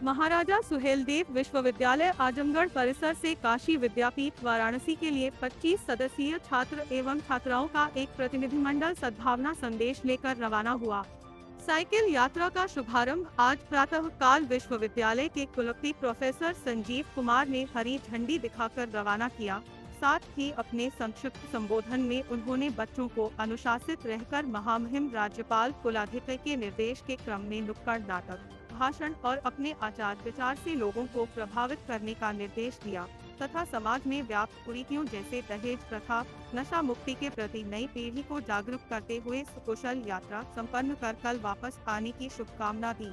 महाराजा सुहेलदेव विश्वविद्यालय आजमगढ़ परिसर से काशी विद्यापीठ वाराणसी के लिए 25 सदस्यीय छात्र एवं छात्राओं का एक प्रतिनिधिमंडल सद्भावना संदेश लेकर रवाना हुआ। साइकिल यात्रा का शुभारंभ आज प्रातः काल विश्वविद्यालय के कुलपति प्रोफेसर संजीव कुमार ने हरी झंडी दिखाकर रवाना किया। साथ ही अपने संक्षिप्त संबोधन में उन्होंने बच्चों को अनुशासित रहकर महामहिम राज्यपाल कुलाधिपति के निर्देश के क्रम में नुक्कड़ नाटक, भाषण और अपने आचार विचार से लोगों को प्रभावित करने का निर्देश दिया तथा समाज में व्याप्त कुरीतियों जैसे दहेज प्रथा, नशा मुक्ति के प्रति नई पीढ़ी को जागरूक करते हुए सुकुशल यात्रा संपन्न कर कल वापस आने की शुभकामना दी।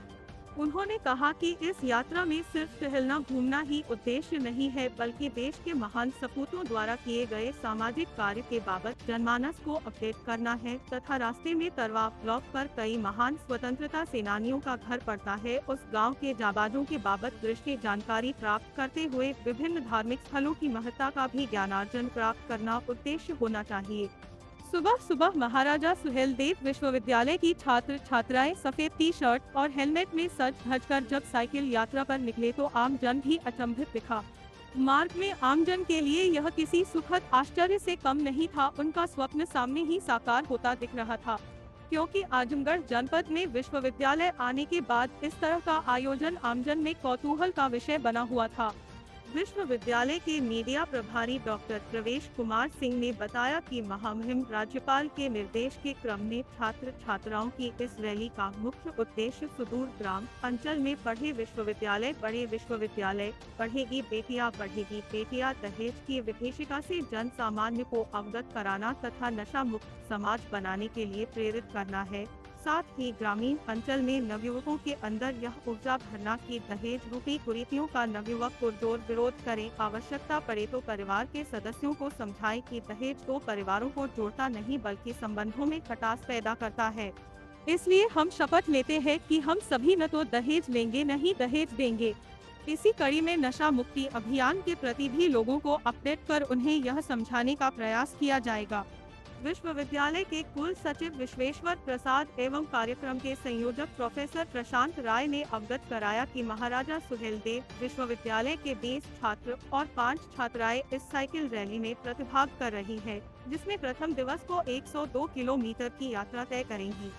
उन्होंने कहा कि इस यात्रा में सिर्फ टहलना घूमना ही उद्देश्य नहीं है, बल्कि देश के महान सपूतों द्वारा किए गए सामाजिक कार्य के बाबत जनमानस को अपडेट करना है तथा रास्ते में तरवा ब्लॉक पर कई महान स्वतंत्रता सेनानियों का घर पड़ता है, उस गांव के जाबाजों के बाबत दृष्टि जानकारी प्राप्त करते हुए विभिन्न धार्मिक स्थलों की महत्ता का भी ज्ञानार्जन प्राप्त करना उद्देश्य होना चाहिए। सुबह सुबह महाराजा सुहेलदेव विश्वविद्यालय की छात्र छात्राएं सफेद टी शर्ट और हेलमेट में सज धजकर जब साइकिल यात्रा पर निकले तो आम जन भी अचंभित दिखा। मार्ग में आमजन के लिए यह किसी सुखद आश्चर्य से कम नहीं था, उनका स्वप्न सामने ही साकार होता दिख रहा था, क्योंकि आजमगढ़ जनपद में विश्वविद्यालय आने के बाद इस तरह का आयोजन आमजन में कौतूहल का विषय बना हुआ था। विश्वविद्यालय के मीडिया प्रभारी डॉक्टर प्रवेश कुमार सिंह ने बताया कि महामहिम राज्यपाल के निर्देश के क्रम में छात्र छात्राओं की इस रैली का मुख्य उद्देश्य सुदूर ग्राम अंचल में पढ़े विश्वविद्यालय बड़े विश्वविद्यालय पढ़ेगी बेटियां दहेज की विभीषिका से जन सामान्य को अवगत कराना तथा नशा मुक्त समाज बनाने के लिए प्रेरित करना है। साथ ही ग्रामीण अंचल में नवयुवकों के अंदर यह ऊर्जा भरना कि दहेज रूपी कुरीतियों का नवयुवक पुरजोर विरोध करें, आवश्यकता पड़े तो परिवार के सदस्यों को समझाएं कि दहेज तो परिवारों को जोड़ता नहीं बल्कि संबंधों में खटास पैदा करता है। इसलिए हम शपथ लेते हैं कि हम सभी न तो दहेज लेंगे न ही दहेज देंगे। इसी कड़ी में नशा मुक्ति अभियान के प्रति भी लोगों को अपडेट कर उन्हें यह समझाने का प्रयास किया जाएगा। विश्वविद्यालय के कुल सचिव विश्वेश्वर प्रसाद एवं कार्यक्रम के संयोजक प्रोफेसर प्रशांत राय ने अवगत कराया कि महाराजा सुहेलदेव विश्वविद्यालय के 20 छात्र और 5 छात्राएं इस साइकिल रैली में प्रतिभाग कर रही है, जिसमें प्रथम दिवस को 102 किलोमीटर की यात्रा तय करेंगी।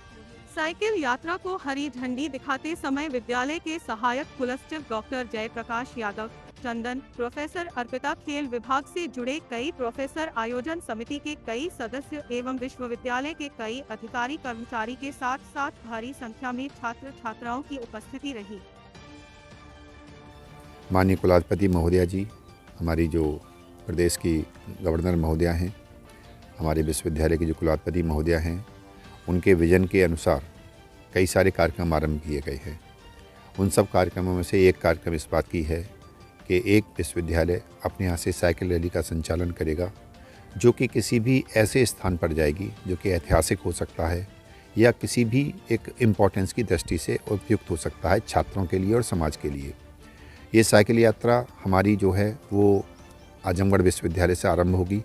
साइकिल यात्रा को हरी झंडी दिखाते समय विद्यालय के सहायक कुलसचिव डॉक्टर जयप्रकाश यादव, चंदन, प्रोफेसर अर्पिता, खेल विभाग से जुड़े कई प्रोफेसर, आयोजन समिति के कई सदस्य एवं विश्वविद्यालय के कई अधिकारी कर्मचारी के साथ भारी संख्या में छात्र छात्राओं की उपस्थिति रही। माननीय कुलाधिपति महोदया जी, हमारी जो प्रदेश की गवर्नर महोदया हैं, हमारे विश्वविद्यालय के जो कुलाधिपति महोदया हैं, उनके विजन के अनुसार कई सारे कार्यक्रम आरंभ किए गए हैं। उन सब कार्यक्रमों में से एक कार्यक्रम इस बात की है कि एक विश्वविद्यालय अपने यहाँ से साइकिल रैली का संचालन करेगा, जो कि किसी भी ऐसे स्थान पर जाएगी जो कि ऐतिहासिक हो सकता है या किसी भी एक इम्पोर्टेंस की दृष्टि से उपयुक्त हो सकता है छात्रों के लिए और समाज के लिए। ये साइकिल यात्रा हमारी जो है वो आजमगढ़ विश्वविद्यालय से आरंभ होगी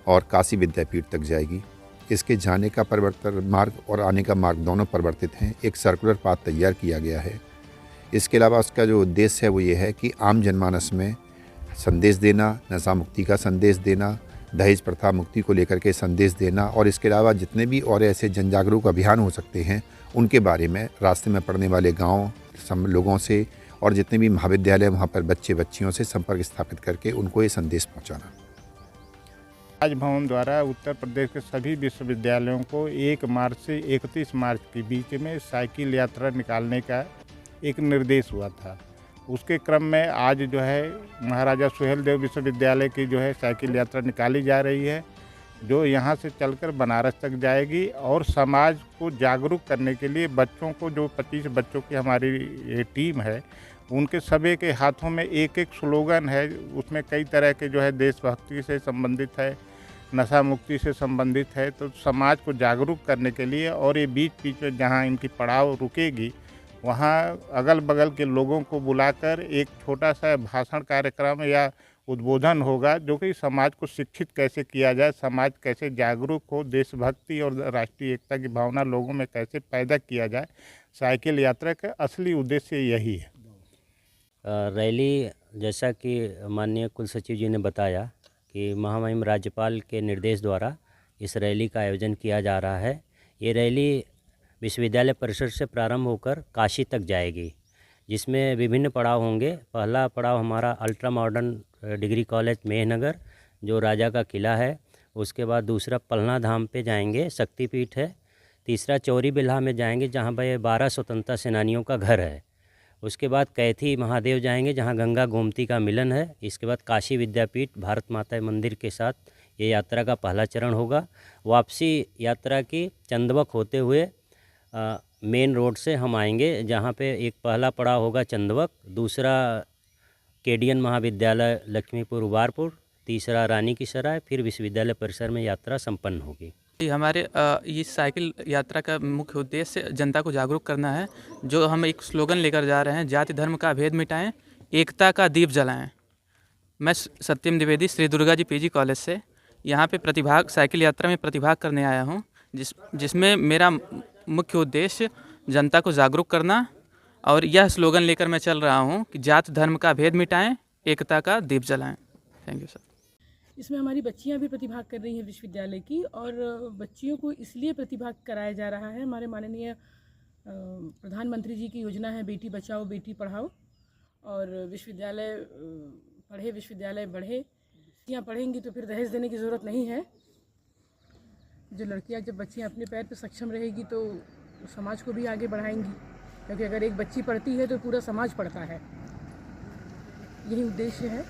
और काशी विद्यापीठ तक जाएगी। इसके जाने का परिवर्तन मार्ग और आने का मार्ग दोनों परिवर्तित हैं। एक सर्कुलर पाथ तैयार किया गया है। इसके अलावा उसका जो उद्देश्य है वो ये है कि आम जनमानस में संदेश देना, नशा मुक्ति का संदेश देना, दहेज प्रथा मुक्ति को लेकर के संदेश देना और इसके अलावा जितने भी और ऐसे जन जागरूक अभियान हो सकते हैं उनके बारे में रास्ते में पढ़ने वाले गाँव लोगों से और जितने भी महाविद्यालय वहाँ पर बच्चे बच्चियों से संपर्क स्थापित करके उनको ये संदेश पहुँचाना। राजभवन द्वारा उत्तर प्रदेश के सभी विश्वविद्यालयों को 1 मार्च से 31 मार्च के बीच में साइकिल यात्रा निकालने का एक निर्देश हुआ था। उसके क्रम में आज जो है महाराजा सुहेलदेव विश्वविद्यालय की जो है साइकिल यात्रा निकाली जा रही है, जो यहाँ से चलकर बनारस तक जाएगी और समाज को जागरूक करने के लिए बच्चों को, जो 25 बच्चों की हमारी ये टीम है, उनके सभी के हाथों में एक एक स्लोगन है। उसमें कई तरह के जो है देशभक्ति से संबंधित है, नशा मुक्ति से संबंधित है, तो समाज को जागरूक करने के लिए और ये बीच बीच में जहाँ इनकी पड़ाव रुकेगी वहाँ अगल बगल के लोगों को बुलाकर एक छोटा सा भाषण कार्यक्रम या उद्बोधन होगा, जो कि समाज को शिक्षित कैसे किया जाए, समाज कैसे जागरूक हो, देशभक्ति और राष्ट्रीय एकता की भावना लोगों में कैसे पैदा किया जाए। साइकिल यात्रा का असली उद्देश्य यही है। रैली, जैसा कि माननीय कुल सचिव जी ने बताया कि महामहिम राज्यपाल के निर्देश द्वारा इस रैली का आयोजन किया जा रहा है। ये रैली विश्वविद्यालय परिसर से प्रारंभ होकर काशी तक जाएगी, जिसमें विभिन्न पड़ाव होंगे। पहला पड़ाव हमारा ultra modern degree college Mehnagar, जो राजा का किला है। उसके बाद दूसरा पलना धाम पे जाएंगे, शक्तिपीठ है। तीसरा चौरी बिल्हा में जाएंगे, जहाँ पर 12 स्वतंत्रता सेनानियों का घर है। उसके बाद कैथी महादेव जाएंगे, जहाँ गंगा गोमती का मिलन है। इसके बाद काशी विद्यापीठ भारत माता मंदिर के साथ ये यात्रा का पहला चरण होगा। वापसी यात्रा की चंदवक होते हुए मेन रोड से हम आएंगे, जहाँ पे एक पहला पड़ाव होगा चंदवक, दूसरा केडीएन महाविद्यालय लक्ष्मीपुर उबारपुर, तीसरा रानी की सराय, फिर विश्वविद्यालय परिसर में यात्रा संपन्न होगी। हमारे ये साइकिल यात्रा का मुख्य उद्देश्य जनता को जागरूक करना है। जो हम एक स्लोगन लेकर जा रहे हैं, जाति धर्म का भेद मिटाएं, एकता का दीप जलाएं। मैं सत्यम द्विवेदी श्री दुर्गा जी पीजी कॉलेज से यहाँ पे साइकिल यात्रा में प्रतिभाग करने आया हूँ, जिसमें मेरा मुख्य उद्देश्य जनता को जागरूक करना, और यह स्लोगन लेकर मैं चल रहा हूँ कि जाति धर्म का भेद मिटाएं, एकता का दीप जलाएं। Thank you sir. इसमें हमारी बच्चियां भी प्रतिभाग कर रही हैं विश्वविद्यालय की, और बच्चियों को इसलिए प्रतिभाग कराया जा रहा है, हमारे माननीय प्रधानमंत्री जी की योजना है बेटी बचाओ बेटी पढ़ाओ, और विश्वविद्यालय पढ़े विश्वविद्यालय बढ़े। बच्चियाँ पढ़ेंगी तो फिर दहेज देने की ज़रूरत नहीं है। जो लड़कियां, जब बच्चियाँ अपने पैर पर सक्षम रहेगी तो समाज को भी आगे बढ़ाएंगी, क्योंकि अगर एक बच्ची पढ़ती है तो पूरा समाज पढ़ता है। यही उद्देश्य है।